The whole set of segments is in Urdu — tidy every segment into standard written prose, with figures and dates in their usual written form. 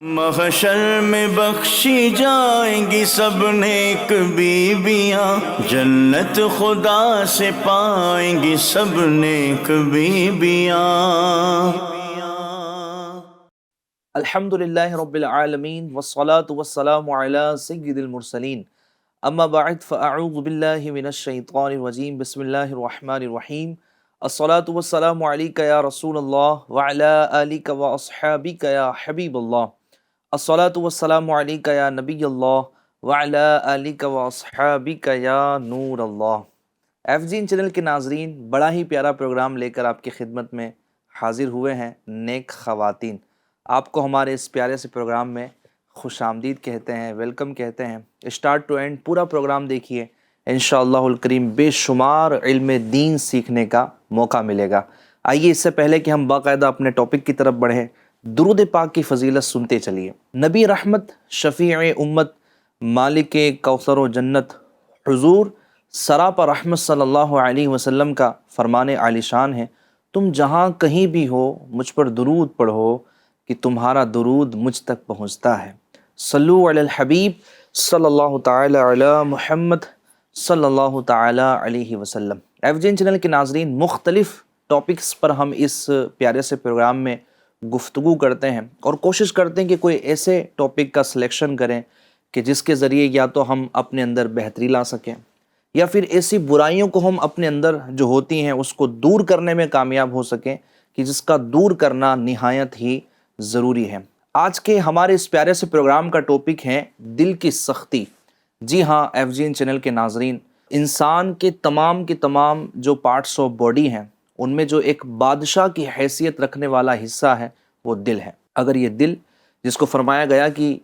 محشر میں بخشی جائیں گی سب نیک بیویاں، جنت خدا سے پائیں گی سب نیک بیویاں۔ الحمدللہ رب العالمین والصلاة والسلام علی سید المرسلین، اما بعد فاعوذ باللہ من الشیطان الرجیم، بسم اللہ الرحمن الرحیم۔ الصلاة والسلام علیک یا رسول اللہ وعلی آلک واصحابک یا حبیب اللہ۔ الصلاة والسلام علیک یا نبی اللہ وعلی آلک واصحابک یا نور اللہ۔ ایف جین چینل کے ناظرین، بڑا ہی پیارا پروگرام لے کر آپ کی خدمت میں حاضر ہوئے ہیں، نیک خواتین۔ آپ کو ہمارے اس پیارے سے پروگرام میں خوش آمدید کہتے ہیں، ویلکم کہتے ہیں۔ اسٹارٹ ٹو اینڈ پورا پروگرام دیکھیے، انشاءاللہ الکریم بے شمار علم دین سیکھنے کا موقع ملے گا۔ آئیے اس سے پہلے کہ ہم باقاعدہ اپنے ٹاپک کی طرف بڑھیں، درود پاک کی فضیلت سنتے چلیے۔ نبی رحمت، شفیع امت، مالک کوثر و جنت، حضور سراپا رحمت صلی اللہ علیہ وسلم کا فرمان عالی شان ہے، تم جہاں کہیں بھی ہو مجھ پر درود پڑھو کہ تمہارا درود مجھ تک پہنچتا ہے۔ صلو علی الحبیب صلی اللہ تعالی علی محمد صلی اللہ تعالی علیہ وسلم۔ ایف جین چینل کے ناظرین، مختلف ٹاپکس پر ہم اس پیارے سے پروگرام میں گفتگو کرتے ہیں اور کوشش کرتے ہیں کہ کوئی ایسے ٹاپک کا سلیکشن کریں کہ جس کے ذریعے یا تو ہم اپنے اندر بہتری لا سکیں یا پھر ایسی برائیوں کو ہم اپنے اندر جو ہوتی ہیں اس کو دور کرنے میں کامیاب ہو سکیں کہ جس کا دور کرنا نہایت ہی ضروری ہے۔ آج کے ہمارے اس پیارے سے پروگرام کا ٹاپک ہے دل کی سختی۔ جی ہاں ایف جین چینل کے ناظرین، انسان کے تمام جو پارٹس آف باڈی ہیں ان میں جو ایک بادشاہ کی حیثیت رکھنے والا حصہ ہے وہ دل ہے۔ اگر یہ دل، جس کو فرمایا گیا کہ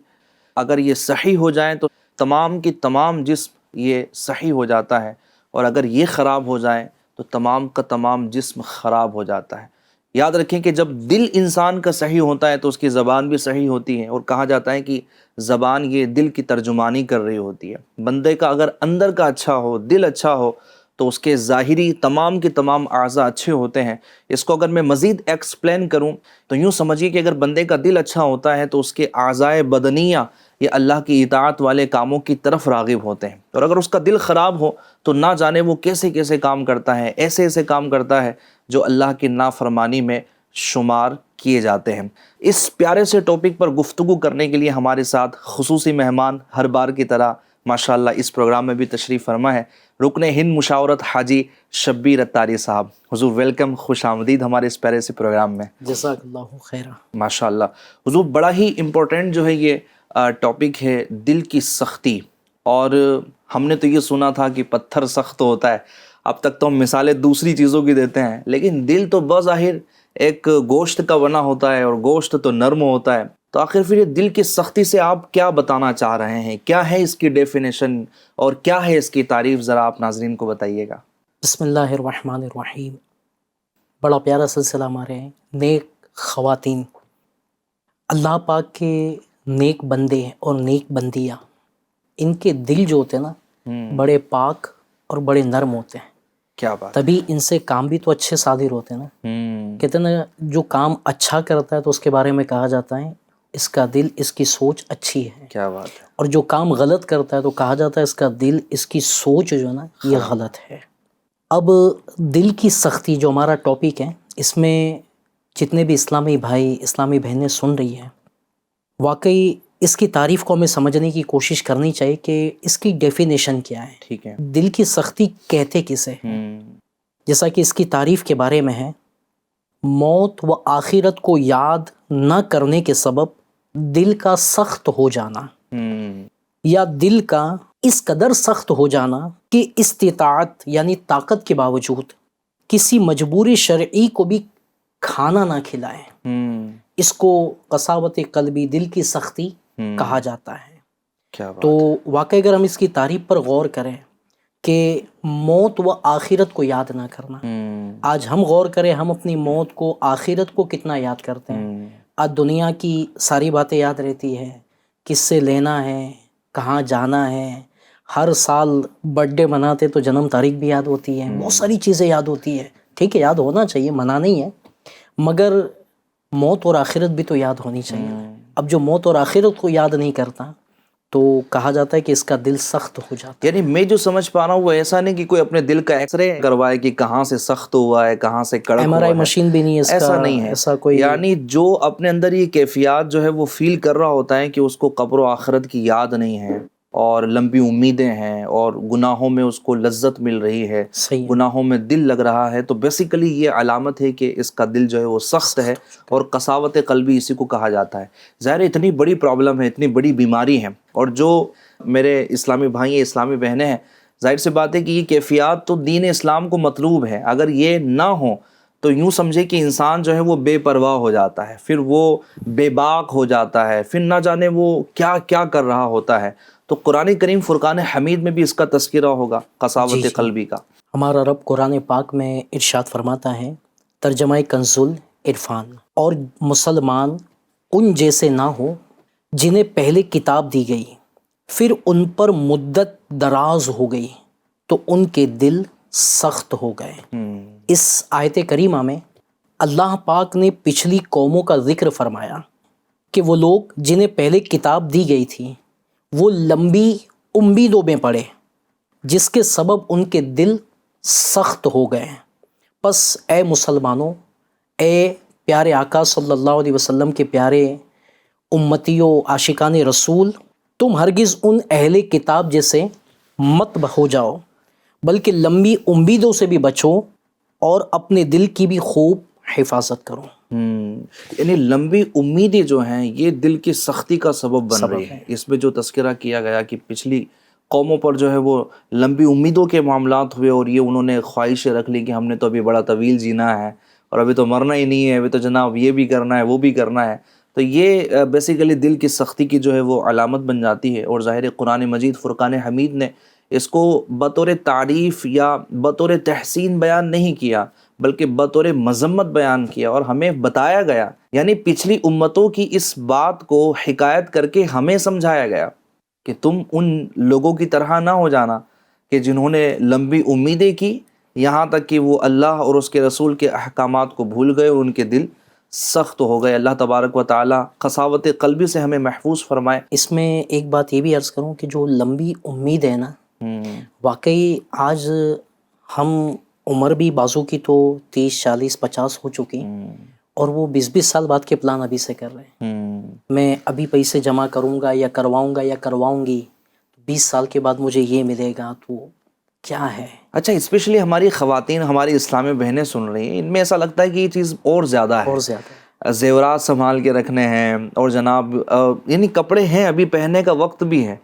اگر یہ صحیح ہو جائیں تو تمام کی تمام جسم یہ صحیح ہو جاتا ہے، اور اگر یہ خراب ہو جائیں تو تمام کا تمام جسم خراب ہو جاتا ہے۔ یاد رکھیں کہ جب دل انسان کا صحیح ہوتا ہے تو اس کی زبان بھی صحیح ہوتی ہے، اور کہا جاتا ہے کہ زبان یہ دل کی ترجمانی کر رہی ہوتی ہے۔ بندے کا اگر اندر کا اچھا ہو، دل اچھا ہو، تو اس کے ظاہری تمام کے تمام اعضاء اچھے ہوتے ہیں۔ اس کو اگر میں مزید ایکسپلین کروں تو یوں سمجھیے کہ اگر بندے کا دل اچھا ہوتا ہے تو اس کے اعضاء بدنیہ یہ اللہ کی اطاعت والے کاموں کی طرف راغب ہوتے ہیں، اور اگر اس کا دل خراب ہو تو نہ جانے وہ کیسے کیسے کام کرتا ہے، ایسے کام کرتا ہے جو اللہ کی نافرمانی میں شمار کیے جاتے ہیں۔ اس پیارے سے ٹاپک پر گفتگو کرنے کے لیے ہمارے ساتھ خصوصی مہمان ہر بار کی طرح ماشاءاللہ اس پروگرام میں بھی تشریف فرما ہے، رکن ہند مشاورت حاجی شبیر اتاری صاحب۔ حضور ویلکم، خوش آمدید ہمارے اس پیارے سے پروگرام میں۔ جزاک اللہ خیرہ۔ ماشاءاللہ حضور، بڑا ہی امپورٹنٹ جو ہے یہ ٹاپک ہے دل کی سختی، اور ہم نے تو یہ سنا تھا کہ پتھر سخت ہوتا ہے، اب تک تو ہم مثالیں دوسری چیزوں کی دیتے ہیں، لیکن دل تو بظاہر ایک گوشت کا بنا ہوتا ہے اور گوشت تو نرم ہوتا ہے، تو آخر پھر یہ دل کی سختی سے آپ کیا بتانا چاہ رہے ہیں؟ کیا ہے اس کی ڈیفینیشن اور کیا ہے اس کی تعریف؟ ذرا آپ ناظرین کو بتائیے گا۔ بسم اللہ الرحمن الرحیم۔ بڑا پیارا سلسلہ ہمارے ہیں، نیک خواتین۔ اللہ پاک کے نیک بندے اور نیک بندیاں، ان کے دل جو ہوتے ہیں نا بڑے پاک اور بڑے نرم ہوتے ہیں، کیا بات، تبھی ان سے کام بھی تو اچھے صادر ہوتے ہیں نا۔ کہتے ہیں نا جو کام اچھا کرتا ہے تو اس کے بارے میں کہا جاتا ہے اس کا دل، اس کی سوچ اچھی ہے، کیا بات ہے۔ اور جو کام غلط کرتا ہے تو کہا جاتا ہے اس کا دل، اس کی سوچ جو ہے نا یہ غلط ہے۔ اب دل کی سختی جو ہمارا ٹاپک ہے، اس میں جتنے بھی اسلامی بھائی اسلامی بہنیں سن رہی ہیں، واقعی اس کی تعریف کو ہمیں سمجھنے کی کوشش کرنی چاہیے کہ اس کی ڈیفینیشن کیا ہے، ٹھیک ہے۔ دل کی سختی کہتے کسے ہیں؟ جیسا کہ اس کی تعریف کے بارے میں ہے، موت و آخرت کو یاد نہ کرنے کے سبب دل کا سخت ہو جانا، یا دل کا اس قدر سخت ہو جانا کہ استطاعت یعنی طاقت کے باوجود کسی مجبوری شرعی کو بھی کھانا نہ کھلائے، اس کو قساوت قلبی، دل کی سختی کہا جاتا ہے۔ کیا بات، تو واقعی اگر ہم اس کی تعریف پر غور کریں کہ موت و آخرت کو یاد نہ کرنا، آج ہم غور کریں ہم اپنی موت کو، آخرت کو کتنا یاد کرتے ہیں۔ آج دنیا کی ساری باتیں یاد رہتی ہے، کس سے لینا ہے، کہاں جانا ہے، ہر سال برتھ ڈے مناتے تو جنم تاریخ بھی یاد ہوتی ہے، بہت ساری چیزیں یاد ہوتی ہے، ٹھیک ہے یاد ہونا چاہیے، منع نہیں ہے، مگر موت اور آخرت بھی تو یاد ہونی چاہیے۔ اب جو موت اور آخرت کو یاد نہیں کرتا تو کہا جاتا ہے کہ اس کا دل سخت ہو جاتا ہے. یعنی میں جو سمجھ پا رہا ہوں وہ ایسا نہیں کہ کوئی اپنے دل کا ایکس رے کروائے کہ کہاں سے سخت ہوا ہے کہاں سے کڑک ایم آر ہوا آئی ہے، مشین بھی نہیں ہے اس کا، ایسا نہیں ہے. ایسا کوئی یعنی جو اپنے اندر یہ کیفیات جو ہے وہ فیل کر رہا ہوتا ہے کہ اس کو قبر و آخرت کی یاد نہیں ہے اور لمبی امیدیں ہیں اور گناہوں میں اس کو لذت مل رہی ہے، صحیح ہے. گناہوں میں دل لگ رہا ہے، تو بیسیکلی یہ علامت ہے کہ اس کا دل جو ہے وہ سخت ہے، اور قساوت قلبی اسی کو کہا جاتا ہے. ظاہر اتنی بڑی پرابلم ہے، اتنی بڑی بیماری ہے، اور جو میرے اسلامی بھائی ہیں، اسلامی بہنیں ہیں، ظاہر سی بات ہے کہ یہ کیفیات تو دین اسلام کو مطلوب ہے. اگر یہ نہ ہو تو یوں سمجھے کہ انسان جو ہے وہ بے پرواہ ہو جاتا ہے، پھر وہ بے باک ہو جاتا ہے، پھر نہ جانے وہ کیا کیا کر رہا ہوتا ہے. تو قرآن کریم فرقان حمید میں بھی اس کا تذکرہ ہوگا قساوت جی. قلبی کا. ہمارا رب قرآن پاک میں ارشاد فرماتا ہے، ترجمہ کنز العرفان، اور مسلمان ان جیسے نہ ہو جنہیں پہلے کتاب دی گئی پھر ان پر مدت دراز ہو گئی تو ان کے دل سخت ہو گئے. اس آیت کریمہ میں اللہ پاک نے پچھلی قوموں کا ذکر فرمایا کہ وہ لوگ جنہیں پہلے کتاب دی گئی تھی وہ لمبی امیدوں میں پڑے جس کے سبب ان کے دل سخت ہو گئے. پس اے مسلمانوں، اے پیارے آقا صلی اللہ علیہ وسلم کے پیارے امتیوں، عاشقان رسول، تم ہرگز ان اہل کتاب جیسے مت ہو جاؤ، بلکہ لمبی امیدوں سے بھی بچو اور اپنے دل کی بھی خوب حفاظت کرو. یعنی لمبی امیدیں جو ہیں یہ دل کی سختی کا سبب بن رہی ہے. اس میں جو تذکرہ کیا گیا کہ پچھلی قوموں پر جو ہے وہ لمبی امیدوں کے معاملات ہوئے، اور یہ انہوں نے خواہشیں رکھ لی کہ ہم نے تو ابھی بڑا طویل جینا ہے اور ابھی تو مرنا ہی نہیں ہے، ابھی تو جناب یہ بھی کرنا ہے وہ بھی کرنا ہے. تو یہ بیسیکلی دل کی سختی کی جو ہے وہ علامت بن جاتی ہے. اور ظاہر قرآن مجید فرقان حمید نے اس کو بطور تعریف یا بطور تحسین بیان نہیں کیا، بلکہ بطور مذمت بیان کیا اور ہمیں بتایا گیا. یعنی پچھلی امتوں کی اس بات کو حکایت کر کے ہمیں سمجھایا گیا کہ تم ان لوگوں کی طرح نہ ہو جانا کہ جنہوں نے لمبی امیدیں کی یہاں تک کہ وہ اللہ اور اس کے رسول کے احکامات کو بھول گئے اور ان کے دل سخت ہو گئے. اللہ تبارک و تعالی قساوت قلبی سے ہمیں محفوظ فرمائے. اس میں ایک بات یہ بھی عرض کروں کہ جو لمبی امید ہے نا، واقعی آج ہم عمر بھی بازو کی تو 30 40 50 ہو چکی، اور وہ 20 سال بعد کے پلان ابھی سے کر رہے ہیں. میں ابھی پیسے جمع کروں گا یا کرواؤں گی، 20 سال کے بعد مجھے یہ ملے گا، تو کیا ہے. اچھا، اسپیشلی ہماری خواتین، ہماری اسلامی بہنیں سن رہی ہیں، ان میں ایسا لگتا ہے کہ یہ چیز اور زیادہ ہے، اور زیادہ زیورات سنبھال کے رکھنے ہیں، اور جناب یعنی کپڑے ہیں ابھی پہننے کا وقت بھی ہے،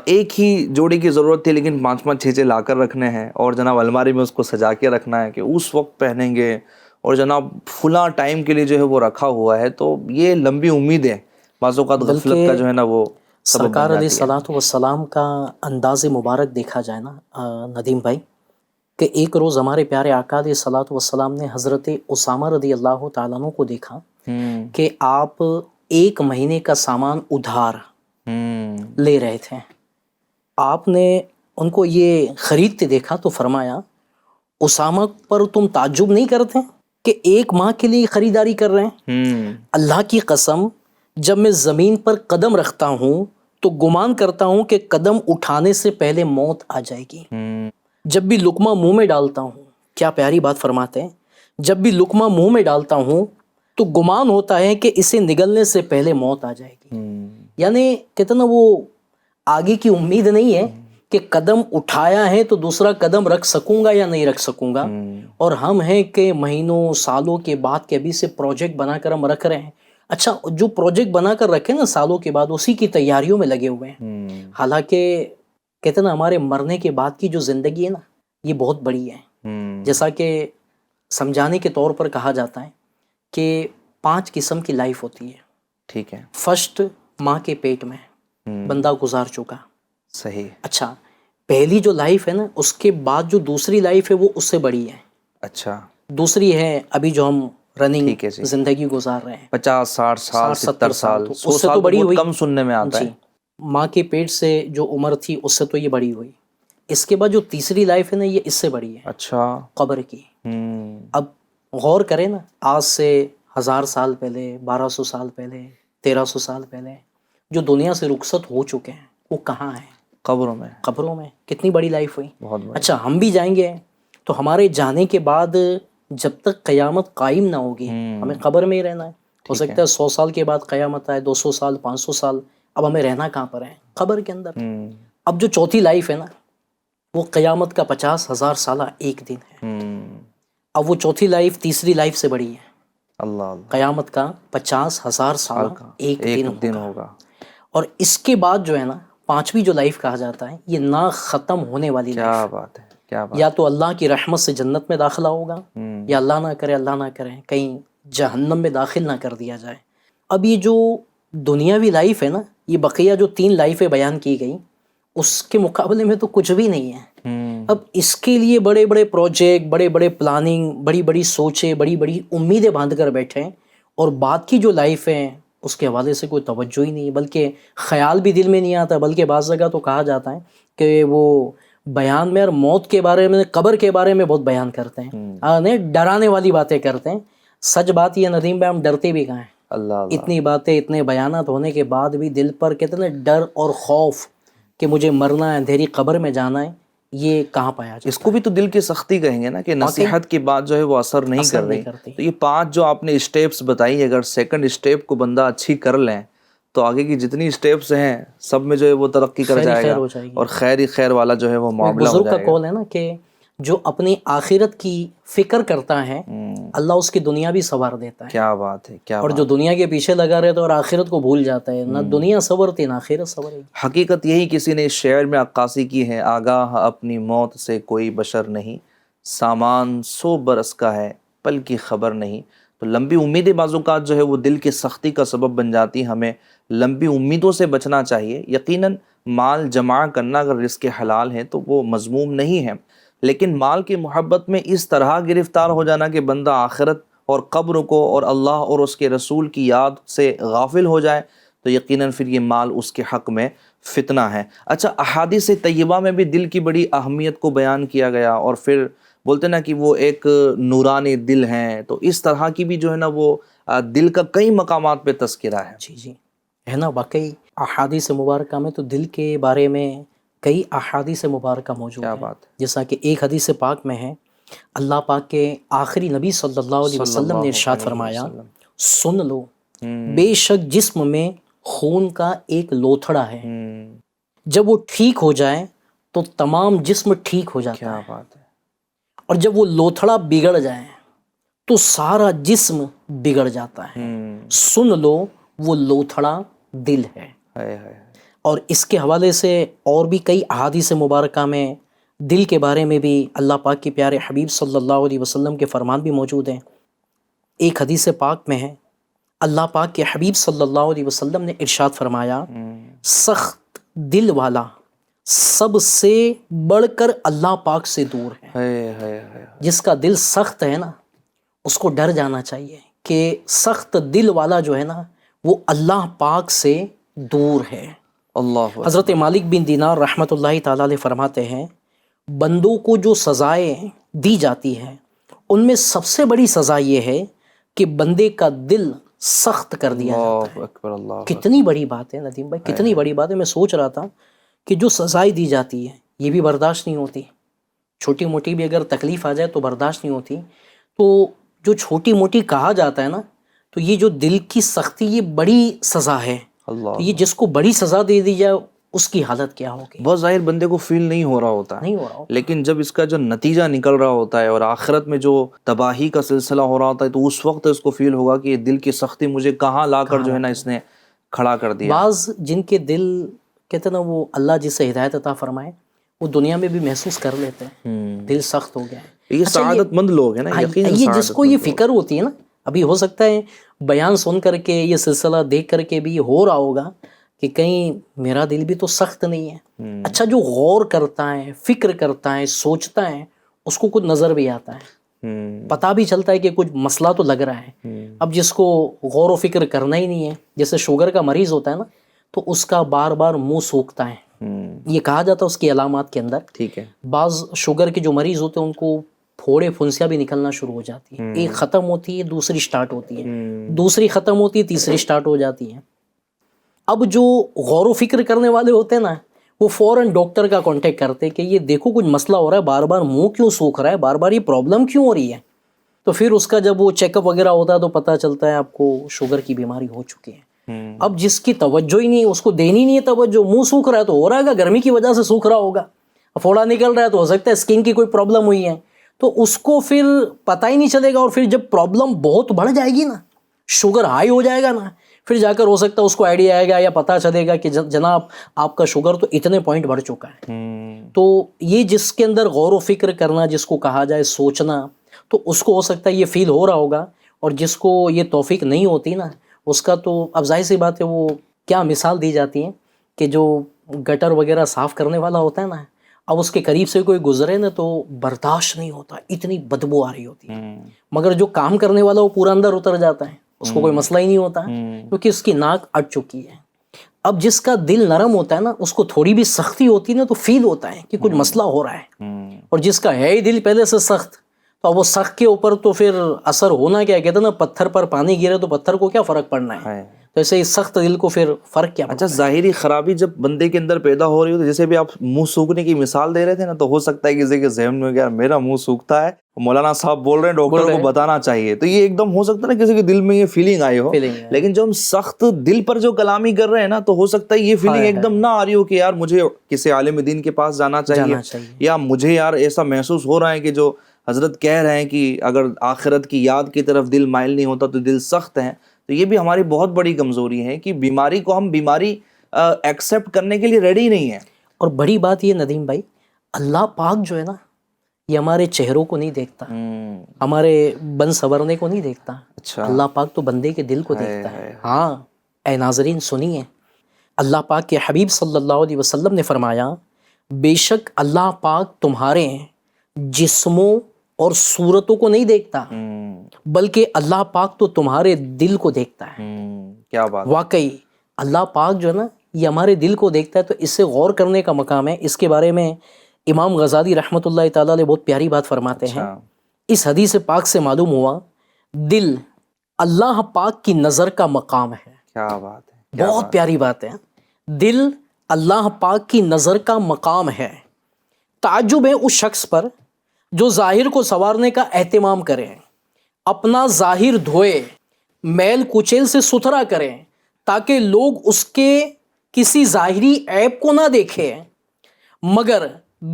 ایک ہی جوڑی کی ضرورت تھی لیکن 5 5 6 6 لا کر رکھنے ہیں، اور جناب الماری میں اس کو سجا کے رکھنا ہے کہ اس وقت پہنیں گے، اور جناب فلاں ٹائم کے لیے جو ہے وہ رکھا ہوا ہے. تو یہ لمبی امیدیں بعض اوقات غفلت کا جو ہے نا وہ سبب بن سرکار علیہ جاتی ہے. الصلوۃ والسلام کا انداز مبارک دیکھا جائے نا ندیم بھائی، کہ ایک روز ہمارے پیارے آقا علیہ الصلوۃ والسلام نے حضرت اسامہ رضی اللہ تعالیٰ عنہ کو دیکھا کہ آپ 1 مہینے کا سامان ادھار لے رہے تھے. آپ نے ان کو یہ خریدتے دیکھا تو فرمایا، اسامہ پر تم تعجب نہیں کرتے کہ 1 ماہ کے لیے خریداری کر رہے ہیں؟ اللہ کی قسم، جب میں زمین پر قدم رکھتا ہوں تو گمان کرتا ہوں کہ قدم اٹھانے سے پہلے موت آ جائے گی. جب بھی لقمہ منہ میں ڈالتا ہوں، کیا پیاری بات فرماتے ہیں، جب بھی لقمہ منہ میں ڈالتا ہوں تو گمان ہوتا ہے کہ اسے نگلنے سے پہلے موت آ جائے گی. یعنی کتنا وہ آگے کی امید نہیں ہے کہ قدم اٹھایا ہے تو دوسرا قدم رکھ سکوں گا یا نہیں رکھ سکوں گا. اور ہم ہیں کہ مہینوں سالوں کے بعد کے ابھی سے پروجیکٹ بنا کر ہم رکھ رہے ہیں. اچھا، جو پروجیکٹ بنا کر رکھے نا سالوں کے بعد، اسی کی تیاریوں میں لگے ہوئے ہیں. حالانکہ کہتے نا ہمارے مرنے کے بعد کی جو زندگی ہے نا، یہ بہت بڑی ہے. جیسا کہ سمجھانے کے طور پر کہا جاتا ہے کہ 5 قسم کی لائف ہوتی ہے. ٹھیک ہے. فرسٹ، ماں کے پیٹ میں بندہ گزار چکا. صحیح. اچھا، پہلی جو لائف ہے نا، اس کے بعد جو دوسری لائف ہے وہ اس سے بڑی ہے. اچھا. دوسری ہے ابھی جو ہم رننگ جی. زندگی گزار رہے ہیں، 50 60 سال 70 سال، اس سے تو بڑی ہوئی. کم سننے میں آتا ہے. ماں کے پیٹ سے جو عمر تھی اس سے تو یہ بڑی ہوئی. اس کے بعد جو تیسری لائف ہے نا، یہ اس سے بڑی ہے. اچھا. قبر کی. اب غور کریں نا، آج سے 1000 سال پہلے، 1200 سال پہلے 1300 سال پہلے جو دنیا سے رخصت ہو چکے ہیں وہ کہاں ہیں؟ قبروں میں. قبروں میں. کتنی بڑی لائف ہوئی. بہت بڑی. اچھا ہم بھی جائیں گے تو ہمارے جانے کے بعد جب تک قیامت قائم نہ ہوگی ہمیں قبر میں ہی رہنا ہے. ہو سکتا ہے 100 سال کے بعد قیامت آئے, 200 سال, 500 سال, اب ہمیں رہنا کہاں پر ہے؟ قبر کے اندر. اب جو چوتھی لائف ہے نا وہ قیامت کا 50,000 سالہ ایک دن ہے. اب وہ چوتھی لائف تیسری لائف سے بڑی ہے. اللہ اللہ. قیامت کا 50,000 سال ایک دن ہوگا. اور اس کے بعد جو ہے نا پانچویں جو لائف کہا جاتا ہے یہ نہ ختم ہونے والی لائف. کیا بات ہے, کیا بات. یا تو اللہ کی رحمت سے جنت میں داخلہ ہوگا یا اللہ نہ کرے کہیں جہنم میں داخل نہ کر دیا جائے. اب یہ جو دنیاوی لائف ہے نا یہ بقیہ جو 3 لائفیں بیان کی گئی اس کے مقابلے میں تو کچھ بھی نہیں ہے. اب اس کے لیے بڑے بڑے پروجیکٹ, بڑے بڑے پلاننگ, بڑی بڑی سوچیں, بڑی بڑی امیدیں باندھ کر بیٹھے ہیں, اور بعد کی جو لائف ہیں اس کے حوالے سے کوئی توجہ ہی نہیں ہے, بلکہ خیال بھی دل میں نہیں آتا. بلکہ بعض جگہ تو کہا جاتا ہے کہ وہ بیان میں اور موت کے بارے میں, قبر کے بارے میں بہت بیان کرتے ہیں, ڈرانے والی باتیں کرتے ہیں. سچ بات یہ ندیم بھائی ہم ڈرتے بھی کہاں ہیں؟ اللہ. اتنی باتیں اتنے بیانات ہونے کے بعد بھی دل پر کتنے ڈر اور خوف کہ مجھے مرنا ہے, اندھیری قبر میں جانا ہے, یہ کہاں پایا جاتا ہے؟ اس کو بھی تو دل کی سختی کہیں گے نا کہ نصیحت کی بات جو ہے وہ اثر نہیں کر رہی. تو یہ 5 جو آپ نے اسٹیپس بتائی, اگر سیکنڈ اسٹیپ کو بندہ اچھی کر لیں تو آگے کی جتنی اسٹیپس ہیں سب میں جو ہے وہ ترقی کر جائے گا, اور خیر ہی خیر والا جو ہے وہ معاملہ ہو بزرگ جائے کا گا. قول ہے نا کہ جو اپنی آخرت کی فکر کرتا ہے اللہ اس کی دنیا بھی سنوار دیتا ہے. کیا بات ہے, کیا اور بات. جو دنیا کے پیچھے لگا رہتا ہے اور آخرت کو بھول جاتا ہے, نہ دنیا سنورتی نہ آخرت سنورے. حقیقت یہی کسی نے اس شعر میں عکاسی کی ہے, آگاہ اپنی موت سے کوئی بشر نہیں, سامان 100 برس کا ہے پل کی خبر نہیں. تو لمبی امیدیں بعض اوقات جو ہے وہ دل کی سختی کا سبب بن جاتی. ہمیں لمبی امیدوں سے بچنا چاہیے. یقیناً مال جمع کرنا اگر رزق حلال ہے تو وہ مذموم نہیں ہے, لیکن مال کی محبت میں اس طرح گرفتار ہو جانا کہ بندہ آخرت اور قبر کو اور اللہ اور اس کے رسول کی یاد سے غافل ہو جائے تو یقیناً پھر یہ مال اس کے حق میں فتنہ ہے. اچھا, احادیث طیبہ میں بھی دل کی بڑی اہمیت کو بیان کیا گیا, اور پھر بولتے نا کہ وہ ایک نورانی دل ہیں, تو اس طرح کی بھی جو ہے نا وہ دل کا کئی مقامات پہ تذکرہ ہے. جی ہے نا. واقعی احادیث مبارکہ میں تو دل کے بارے میں کئی احادیث مبارکہ موجود ہیں. کیا بات ہے. جیسا کہ ایک حدیث پاک میں ہے, اللہ پاک کے آخری نبی صلی اللہ علیہ وسلم نے ارشاد فرمایا, سن لو بے شک جسم میں خون کا ایک لوتھڑا ہے, جب وہ ٹھیک ہو جائے تو تمام جسم ٹھیک ہو جاتا ہے. کیا بات ہے. اور جب وہ لوتھڑا بگڑ جائے تو سارا جسم بگڑ جاتا ہے. سن لو وہ لوتھڑا دل ہے. اور اس کے حوالے سے اور بھی کئی احادیث مبارکہ میں دل کے بارے میں بھی اللہ پاک کے پیارے حبیب صلی اللہ علیہ وسلم کے فرمان بھی موجود ہیں. ایک حدیث پاک میں ہے, اللہ پاک کے حبیب صلی اللہ علیہ وسلم نے ارشاد فرمایا, سخت دل والا سب سے بڑھ کر اللہ پاک سے دور ہے. جس کا دل سخت ہے نا اس کو ڈر جانا چاہیے کہ سخت دل والا جو ہے نا وہ اللہ پاک سے دور ہے. اللہ. حضرت مالک بن دینار رحمۃ اللہ تعالی علیہ فرماتے ہیں, بندوں کو جو سزائیں دی جاتی ہیں ان میں سب سے بڑی سزا یہ ہے کہ بندے کا دل سخت کر دیا جاتا ہے. اکبر. اللہ. کتنی بڑی بات ہے ندیم بھائی, کتنی بڑی بات ہے. میں سوچ رہا تھا کہ جو سزائیں دی جاتی ہے یہ بھی برداشت نہیں ہوتی. چھوٹی موٹی بھی اگر تکلیف آ جائے تو برداشت نہیں ہوتی. تو جو چھوٹی موٹی کہا جاتا ہے نا تو یہ جو دل کی سختی یہ بڑی سزا ہے. اللہ. یہ جس کو بڑی سزا دے دی جائے اس کی حالت کیا ہوگی. بہت ظاہر بندے کو فیل نہیں ہو رہا ہوتا ہے, نہیں ہو رہا ہوتا. لیکن جب اس کا جو نتیجہ نکل رہا ہوتا ہے اور آخرت میں جو تباہی کا سلسلہ ہو رہا ہوتا ہے تو اس وقت اس کو فیل ہوگا کہ یہ دل کی سختی مجھے کہاں لا کر جو ہے نا اس نے کھڑا کر دیا. بعض جن کے دل کہتے ہیں نا وہ اللہ جسے ہدایت عطا فرمائے وہ دنیا میں بھی محسوس کر لیتے ہیں دل سخت ہو گیا ہے. یہ سعادت مند لوگ ہیں نا, یہ جس کو یہ فکر ہوتی ہے نا, ابھی ہو سکتا ہے بیان سن کر کے یہ سلسلہ دیکھ کر کے بھی ہو رہا ہوگا کہ کہیں میرا دل بھی تو سخت نہیں ہے. اچھا, جو غور کرتا ہے, فکر کرتا ہے, سوچتا ہے, اس کو کچھ نظر بھی آتا ہے, پتہ بھی چلتا ہے کہ کچھ مسئلہ تو لگ رہا ہے. اب جس کو غور و فکر کرنا ہی نہیں ہے, جیسے شوگر کا مریض ہوتا ہے نا تو اس کا بار بار منہ سوکھتا ہے. یہ کہا جاتا ہے اس کی علامات کے اندر. ٹھیک ہے. بعض شوگر کے جو مریض ہوتے ہیں ان کو پھوڑے پھنسیاں بھی نکلنا شروع ہو جاتی ہیں. ایک ختم ہوتی ہے دوسری سٹارٹ ہوتی ہے, دوسری ختم ہوتی ہے تیسری سٹارٹ ہو جاتی ہے. اب جو غور و فکر کرنے والے ہوتے ہیں نا وہ فوراً ڈاکٹر کا کانٹیکٹ کرتے کہ یہ دیکھو کچھ مسئلہ ہو رہا ہے, بار بار منہ کیوں سوکھ رہا ہے, بار بار یہ پرابلم کیوں ہو رہی ہے. تو پھر اس کا جب وہ چیک اپ وغیرہ ہوتا ہے تو پتہ چلتا ہے آپ کو شوگر کی بیماری ہو چکی ہے. اب جس کی توجہ ہی نہیں, اس کو دینی نہیں ہے توجہ, منہ سوکھ رہا ہے تو ہو رہا ہے گرمی کی وجہ سے سوکھ رہا ہوگا, پھوڑا نکل رہا ہے تو ہو سکتا ہے اسکن کی کوئی پرابلم ہوئی ہے, تو اس کو پھر پتہ ہی نہیں چلے گا. اور پھر جب پرابلم بہت بڑھ جائے گی نا, شوگر ہائی ہو جائے گا نا, پھر جا کر ہو سکتا ہے اس کو آئیڈیا آئے گا یا پتہ چلے گا کہ جناب آپ کا شوگر تو اتنے پوائنٹ بڑھ چکا ہے. تو یہ جس کے اندر غور و فکر کرنا جس کو کہا جائے سوچنا, تو اس کو ہو سکتا ہے یہ فیل ہو رہا ہوگا. اور جس کو یہ توفیق نہیں ہوتی نا اس کا تو اب ظاہر سی بات ہے, وہ کیا مثال دی جاتی ہے کہ جو گٹر وغیرہ صاف کرنے والا ہوتا ہے نا, اب اس کے قریب سے کوئی گزرے نا تو برداشت نہیں ہوتا, اتنی بدبو آ رہی ہوتی ہے. مگر جو کام کرنے والا وہ پورا اندر اتر جاتا ہے, اس کو کوئی مسئلہ ہی نہیں ہوتا کیونکہ اس کی ناک اٹ چکی ہے. اب جس کا دل نرم ہوتا ہے نا اس کو تھوڑی بھی سختی ہوتی ہے نا تو فیل ہوتا ہے کہ کچھ مسئلہ ہو رہا ہے. اور جس کا ہے ہی دل پہلے سے سخت, تو وہ سخت کے اوپر تو پھر اثر ہونا کیا, کہتے ہیں نا پتھر پر پانی گرے تو پتھر کو کیا فرق پڑنا ہے, تو ایسے ہی سخت دل کو پھر فرق کیا. اچھا, ظاہری خرابی جب بندے کے اندر پیدا ہو رہی ہو, تو جیسے بھی آپ منہ سوکھنے کی مثال دے رہے تھے نا, تو ہو سکتا ہے کسی کے ذہن میں کہ میرا منہ سوکھتا ہے, مولانا صاحب بول رہے ہیں ڈاکٹر کو بتانا چاہیے, تو یہ ایک دم ہو سکتا ہے نا کسی کے دل میں یہ فیلنگ آئی ہو. لیکن جو ہم سخت دل پر جو کلامی کر رہے ہیں نا, تو ہو سکتا ہے یہ فیلنگ ایک دم نہ آ رہی ہو کہ یار مجھے کسی عالم دین کے پاس جانا چاہیے, یا مجھے یار ایسا محسوس ہو رہا ہے کہ جو حضرت کہہ رہے ہیں کہ اگر آخرت کی یاد کی طرف دل مائل نہیں ہوتا تو دل سخت ہے. تو یہ بھی ہماری بہت بڑی کمزوری ہے کہ بیماری کو ہم بیماری ایکسیپٹ کرنے کے لیے ریڈی نہیں ہیں. اور بڑی بات یہ ندیم بھائی, اللہ پاک جو ہے نا یہ ہمارے چہروں کو نہیں دیکھتا, ہمارے بن سنورنے کو نہیں دیکھتا. اللہ پاک تو بندے کے دل کو دیکھتا ہے. ہاں اے ناظرین سنیے, اللہ پاک کے حبیب صلی اللہ علیہ وسلم نے فرمایا, بے شک اللہ پاک تمہارے جسموں اور صورتوں کو نہیں دیکھتا, بلکہ اللہ پاک تو تمہارے دل کو دیکھتا ہے. کیا بات. واقعی اللہ پاک جو ہے نا یہ ہمارے دل کو دیکھتا ہے, تو اس سے غور کرنے کا مقام ہے. اس کے بارے میں امام غزالی رحمۃ اللہ تعالیٰ علیہ بہت پیاری بات فرماتے ہیں. اس حدیث پاک سے معلوم ہوا دل اللہ پاک کی نظر کا مقام ہے. کیا بات ہے, بہت پیاری بات ہے. دل اللہ پاک کی نظر کا مقام ہے. تعجب ہے اس شخص پر جو ظاہر کو سنوارنے کا اہتمام کرے, اپنا ظاہر دھوئے, میل کچیل سے ستھرا کریں تاکہ لوگ اس کے کسی ظاہری عیب کو نہ دیکھیں, مگر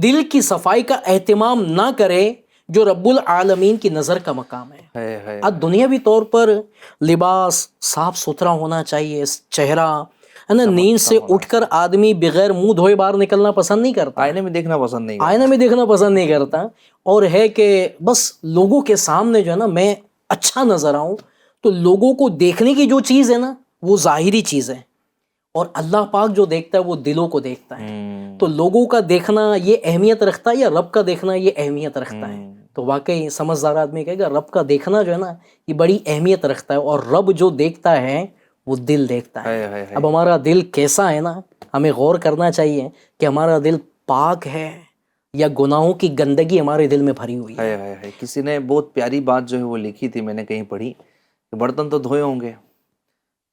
دل کی صفائی کا اہتمام نہ کرے جو رب العالمین کی نظر کا مقام ہے. اب دنیاوی طور پر لباس صاف ستھرا ہونا چاہیے, چہرہ ہے نا, نیند سے اٹھ کر آدمی بغیر منہ دھوئے باہر نکلنا پسند نہیں کرتا, آئینے میں دیکھنا پسند نہیں کرتا, آئینے میں دیکھنا پسند نہیں کرتا. اور ہے کہ بس لوگوں کے سامنے جو ہے نا میں اچھا نظر آؤں, تو لوگوں کو دیکھنے کی جو چیز ہے نا وہ ظاہری چیز ہے, اور اللہ پاک جو دیکھتا ہے وہ دلوں کو دیکھتا ہے. تو لوگوں کا دیکھنا یہ اہمیت رکھتا ہے یا رب کا دیکھنا یہ اہمیت رکھتا ہے؟ تو واقعی سمجھدار آدمی کہے گا رب کا دیکھنا جو ہے نا یہ بڑی اہمیت رکھتا ہے, اور رب جو دیکھتا ہے وہ دل دیکھتا ہے. اب ہمارا دل کیسا ہے نا, ہمیں غور کرنا چاہیے کہ ہمارا دل پاک ہے یا گناہوں کی گندگی ہمارے دل میں بھری ہوئی ہے. کسی نے بہت پیاری بات جو ہے وہ لکھی تھی, میں نے کہیں پڑھی کہ برتن تو دھوئے ہوں گے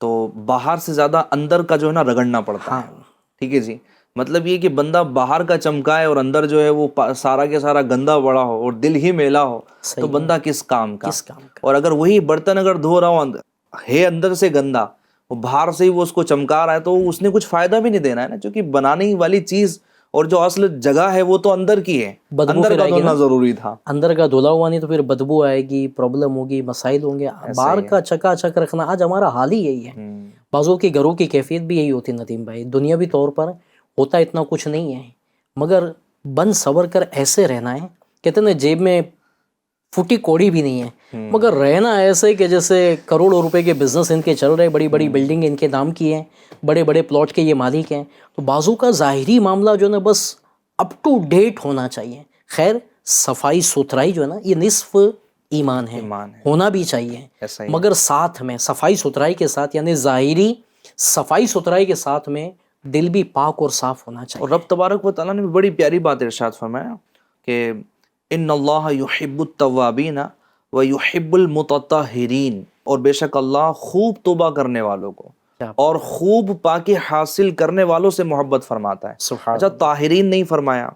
تو باہر سے زیادہ اندر کا جو ہے نا رگڑنا پڑتا ہے. ٹھیک ہے جی, مطلب یہ کہ بندہ باہر کا چمکائے اور اندر جو ہے وہ سارا کے سارا گندا بڑا ہو اور دل ہی میلا ہو, تو بندہ کس کام کا. اور اگر وہی برتن اگر دھو رہا ہو ہے اندر سے گندا, وہ باہر سے ہی وہ اس کو چمکا رہا ہے, تو اس نے کچھ فائدہ بھی نہیں دینا ہے نا, کیونکہ بنانے والی چیز اور جو اصل جگہ ہے وہ تو اندر کی ہے, اندر کا دھلنا ضروری تھا. اندر کا دھلا ہوا نہیں تو پھر بدبو آئے گی, پرابلم ہوگی, مسائل ہوں گے. باہر کا چکا چک رکھنا آج ہمارا حال ہی یہی ہے. بعضوں کے گھروں کی کیفیت بھی یہی ہوتی ندیم بھائی, دنیاوی طور پر ہوتا اتنا کچھ نہیں ہے, مگر بن سور کر ایسے رہنا ہے. کہتے ہیں نا جیب میں پھوٹی کوڑی بھی نہیں ہے, مگر رہنا ایسے کہ جیسے کروڑوں روپے کے بزنس ان کے چل رہے, بڑی بڑی بلڈنگ ان کے نام کی ہیں, بڑے بڑے پلاٹ کے یہ مالک ہیں. تو بعضوں کا ظاہری معاملہ جو ہے نا بس اپ ٹو ڈیٹ ہونا چاہیے. خیر صفائی ستھرائی جو ہے نا یہ نصف ایمان ہے, ہونا بھی چاہیے, مگر ساتھ میں صفائی ستھرائی کے ساتھ یعنی ظاہری صفائی ستھرائی کے ساتھ میں دل بھی پاک اور صاف ہونا چاہیے. اور رب تبارک و تعالیٰ نے بھی بڑی پیاری بات ارشاد فرمایا کہ ان اللہ یحب التوابین و یحب المتطہرین، اور بے شک اللہ خوب توبہ کرنے والوں کو اور خوب پاکی حاصل کرنے والوں سے محبت فرماتا ہے۔ سبحان اچھا، طاہرین نہیں فرمایا،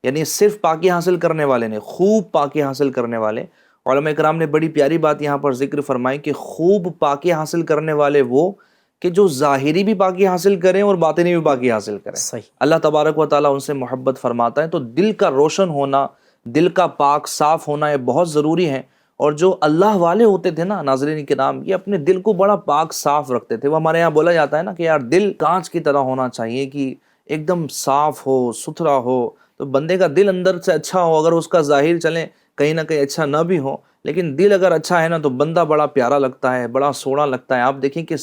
یعنی صرف پاکی حاصل کرنے والے نہیں، خوب پاکی حاصل کرنے والے۔ علماء کرام نے بڑی پیاری بات یہاں پر ذکر فرمائی کہ خوب پاکی حاصل کرنے والے وہ کہ جو ظاہری بھی پاکی حاصل کریں اور باطنی بھی پاکی حاصل کریں۔ صحیح۔ اللہ تبارک و تعالیٰ ان سے محبت فرماتا ہے۔ تو دل کا روشن ہونا، دل کا پاک صاف ہونا یہ بہت ضروری ہے۔ اور جو اللہ والے ہوتے تھے نا ناظرین کرام، یہ اپنے دل کو بڑا پاک صاف رکھتے تھے۔ وہ ہمارے یہاں بولا جاتا ہے نا کہ یار دل کانچ کی طرح ہونا چاہیے، کہ ایک دم صاف ہو، ستھرا ہو۔ تو بندے کا دل اندر سے اچھا ہو، اگر اس کا ظاہر چلے کہیں نہ کہیں اچھا نہ بھی ہو، لیکن دل اگر اچھا ہے نا تو بندہ بڑا پیارا لگتا ہے، بڑا سونا لگتا ہے۔ آپ دیکھیں کہ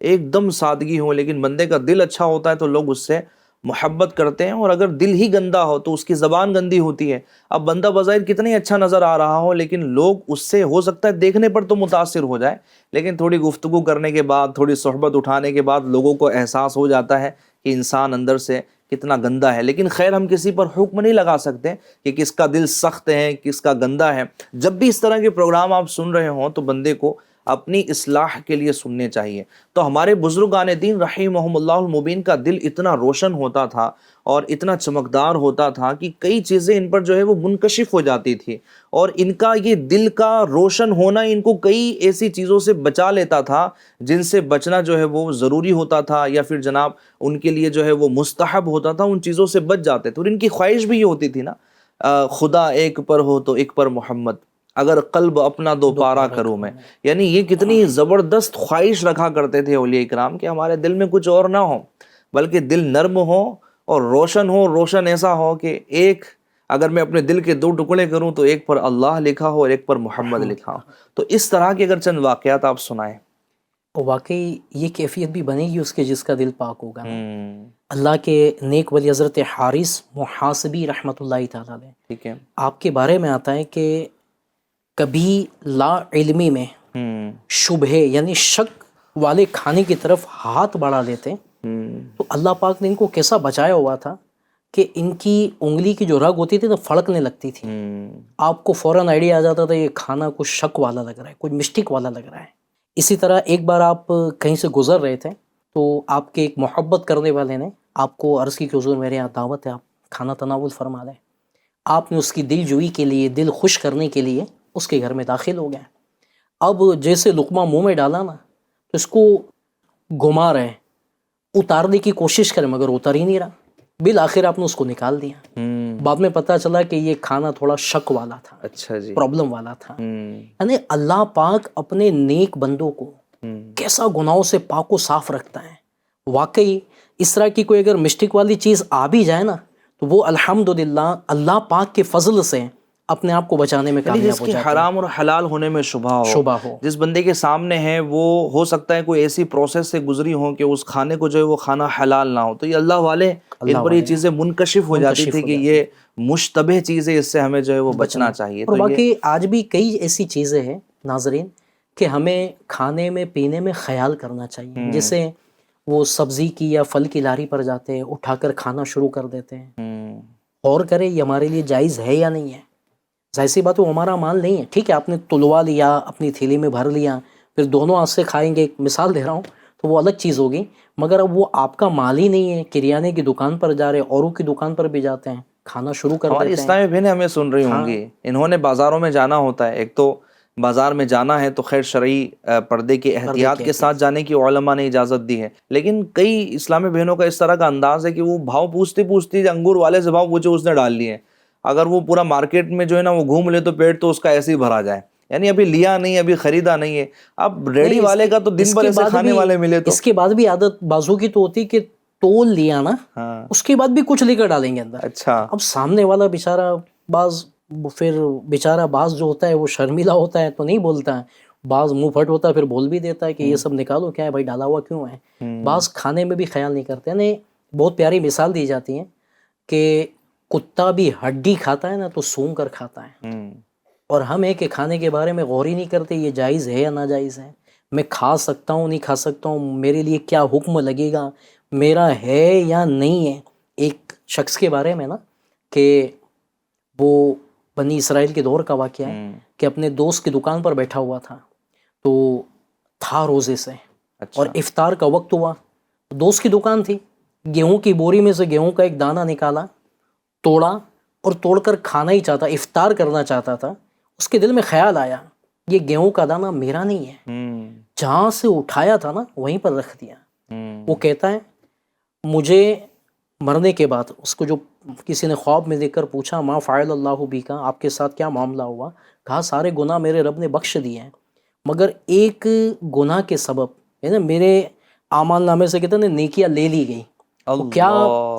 ایک دم سادگی ہو، لیکن بندے کا دل اچھا ہوتا ہے تو لوگ اس سے محبت کرتے ہیں۔ اور اگر دل ہی گندا ہو تو اس کی زبان گندی ہوتی ہے۔ اب بندہ بظاہر کتنی اچھا نظر آ رہا ہو، لیکن لوگ اس سے ہو سکتا ہے دیکھنے پر تو متاثر ہو جائے، لیکن تھوڑی گفتگو کرنے کے بعد، تھوڑی صحبت اٹھانے کے بعد لوگوں کو احساس ہو جاتا ہے کہ انسان اندر سے کتنا گندا ہے۔ لیکن خیر، ہم کسی پر حکم نہیں لگا سکتے کہ کس کا دل سخت ہے، کس کا گندا ہے۔ جب بھی اس طرح کے پروگرام آپ سن رہے ہوں تو بندے کو اپنی اصلاح کے لیے سننے چاہیے۔ تو ہمارے بزرگان دین رحمہم اللہ المبین کا دل اتنا روشن ہوتا تھا اور اتنا چمکدار ہوتا تھا کہ کئی چیزیں ان پر جو ہے وہ منکشف ہو جاتی تھی، اور ان کا یہ دل کا روشن ہونا ان کو کئی ایسی چیزوں سے بچا لیتا تھا جن سے بچنا جو ہے وہ ضروری ہوتا تھا، یا پھر جناب ان کے لیے جو ہے وہ مستحب ہوتا تھا، ان چیزوں سے بچ جاتے تھے۔ اور ان کی خواہش بھی یہ ہوتی تھی نا، خدا ایک پر ہو تو ایک پر محمد، اگر قلب اپنا دو پارا کروں میں۔ یعنی یہ کتنی زبردست خواہش رکھا کرتے تھے اولیاء کرام کہ ہمارے دل میں کچھ اور نہ ہو، بلکہ دل نرم ہو اور روشن ہو۔ روشن ایسا ہو کہ ایک اگر میں اپنے دل کے دو ٹکڑے کروں تو ایک پر اللہ لکھا ہو اور ایک پر محمد لکھا ہو۔ تو اس طرح کے اگر چند واقعات آپ سنائیں۔ واقعی یہ کیفیت بھی بنے گی اس کے جس کا دل پاک ہوگا نا۔ اللہ کے نیک ولی حضرت حارث محاسبی رحمۃ اللہ تعالیٰ علیہ، ٹھیک ہے، آپ کے بارے میں آتا ہے کہ کبھی لا علمی میں شبہ یعنی شک والے کھانے کی طرف ہاتھ بڑھا لیتے تو اللہ پاک نے ان کو کیسا بچایا ہوا تھا کہ ان کی انگلی کی جو رگ ہوتی تھی تو پھڑکنے لگتی تھی۔ آپ کو فوراً آئیڈیا آ جاتا تھا یہ کھانا کچھ شک والا لگ رہا ہے، کچھ مسٹک والا لگ رہا ہے۔ اسی طرح ایک بار آپ کہیں سے گزر رہے تھے تو آپ کے ایک محبت کرنے والے نے آپ کو عرض کی کہ حضور میرے یہاں دعوت ہے، آپ کھانا تناول فرما لیں۔ آپ نے اس کی دل جوئی کے لیے، دل خوش کرنے کے لیے اس کے گھر میں داخل ہو گئے۔ اب جیسے لقمہ منہ میں ڈالا نا تو اس کو گھما رہے، اتارنے کی کوشش کریں مگر اتر ہی نہیں رہا۔ بالآخر آپ نے اس کو نکال دیا۔ بعد میں پتہ چلا کہ یہ کھانا تھوڑا شک والا تھا، اچھا جی، پرابلم والا تھا۔ یعنی اللہ پاک اپنے نیک بندوں کو کیسا گناہوں سے پاک و صاف رکھتا ہے۔ واقعی اس طرح کی کوئی اگر مسٹک والی چیز آ بھی جائے نا تو وہ الحمدللہ اللہ پاک کے فضل سے اپنے آپ کو بچانے میں کامیاب جس ہو کے جاتا ہے۔ حرام اور حلال ہونے میں شبہ ہو، جس بندے کے سامنے ہے وہ ہو سکتا ہے کوئی ایسی پروسیس سے گزری ہو کہ اس کھانے کو جو ہے وہ کھانا حلال نہ ہو، تو یہ اللہ والے ان پر یہ چیزیں منکشف ہو جاتی تھی کہ یہ مشتبہ چیزیں، اس سے ہمیں جو ہے وہ بچنا چاہیے۔ اور واقعی آج بھی کئی ایسی چیزیں ہیں ناظرین کہ ہمیں کھانے میں پینے میں خیال کرنا چاہیے۔ جیسے وہ سبزی کی یا پھل کی لاری پر جاتے ہیں، اٹھا کر کھانا شروع کر دیتے ہیں، غور کریں یہ ہمارے لیے جائز ہے یا نہیں ہے۔ ظاہر سی بات وہ ہمارا مال نہیں ہے، ٹھیک ہے آپ نے تلوا لیا، اپنی تھیلی میں بھر لیا، پھر دونوں ہاتھ سے کھائیں گے، ایک مثال دے رہا ہوں، تو وہ الگ چیز ہوگی۔ مگر اب وہ آپ کا مال ہی نہیں ہے، کریانے کی دکان پر جا رہے، اوروں کی دکان پر بھی جاتے ہیں، کھانا شروع کر دیتے ہیں۔ ہماری اسلامی بہنیں ہمیں سن رہی ہوں گی، انہوں نے بازاروں میں جانا ہوتا ہے، ایک تو بازار میں جانا ہے تو خیر شرعی پردے کی احتیاط کے ساتھ جانے کی علماء نے اجازت دی ہے، لیکن کئی اسلامی بہنوں کا اس طرح کا انداز ہے کہ وہ بھاؤ پوچھتی انگور والے سے بھاؤ پوچھے، اس نے ڈال لیے، اگر وہ پورا مارکیٹ میں جو ہے نا وہ گھوم لے تو پیٹ تو اس کا ایسے ہی بھرا جائے، یعنی ابھی لیا نہیں، ابھی خریدا نہیں ہے۔ اب ریڈی والے کا تو دن بھر ایسے کھانے والے ملے تو اس کے بعد بھی عادت بازو کی تو ہوتی کہ تول لیا نا، اس کے بعد بھی کچھ لے کر ڈالیں گے اندر۔ اچھا، اب سامنے والا بیچارہ بعض جو ہوتا ہے وہ شرمیلا ہوتا ہے تو نہیں بولتا ہے، بعض منہ پھٹ ہوتا ہے پھر بول بھی دیتا ہے کہ یہ سب نکالو، کیا ہے بھائی ڈالا ہوا کیوں ہے۔ بعض کھانے میں بھی خیال نہیں کرتے ہیں۔ بہت پیاری مثال دی جاتی ہے کہ کتا بھی ہڈی کھاتا ہے نا تو سونگ کر کھاتا ہے، اور ہم ایک کہ کھانے کے بارے میں غور ہی نہیں کرتے یہ جائز ہے یا ناجائز ہے، میں کھا سکتا ہوں نہیں کھا سکتا ہوں، میرے لیے کیا حکم لگے گا، میرا ہے یا نہیں ہے۔ ایک شخص کے بارے میں نا کہ وہ بنی اسرائیل کے دور کا واقعہ ہے کہ اپنے دوست کی دکان پر بیٹھا ہوا تھا، تو تھا روزے سے اور افطار کا وقت ہوا، دوست کی دکان تھی، گیہوں کی بوری میں سے گیہوں کا ایک دانہ نکالا، توڑا اور توڑ کر کھانا ہی چاہتا، افطار کرنا چاہتا تھا۔ اس کے دل میں خیال آیا یہ گیہوں کا دانہ میرا نہیں ہے، جہاں سے اٹھایا تھا نا وہیں پر رکھ دیا۔ وہ کہتا ہے مجھے مرنے کے بعد اس کو جو کسی نے خواب میں دیکھ کر پوچھا ما فعل اللہ بی کا، آپ کے ساتھ کیا معاملہ ہوا؟ کہا سارے گناہ میرے رب نے بخش دیے ہیں، مگر ایک گناہ کے سبب ہے نا میرے اعمال نامے سے کہتے ہیں نیکیاں لے لی گئی۔ وہ کیا